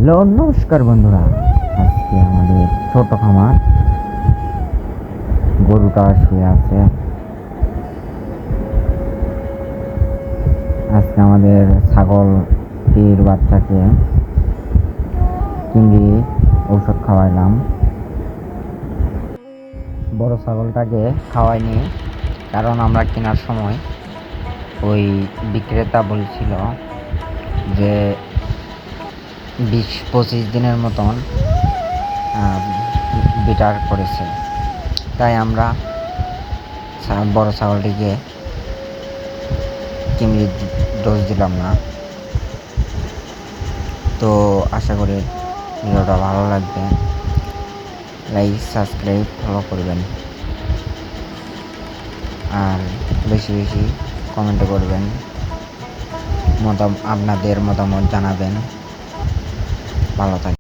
Hello নমস্কার বন্ধুরা, আজকে আমাদের ছোট খামার গরুটা শুয়ে আছে। আজকে আমাদের ছাগলটির বাচ্চাকে চিংড়ি ঔষধ খাওয়াইলাম। বড় ছাগলটাকে খাওয়াইনি, কারণ আমরা কেনার সময় ওই বিক্রেতা বলছিল যে 20-25 দিনের মতন বিটার করেছে, তাই আমরা বড় ছাগলটিকে চিংড়ির ডোজ দিলাম না। তো আশা করি ভিডিওটা ভালো লাগবে, লাইক সাবস্ক্রাইব ফলো করবেন আর বেশি বেশি কমেন্ট করবেন, আপনাদের মতামত জানাবেন। ভালো থাকবেন।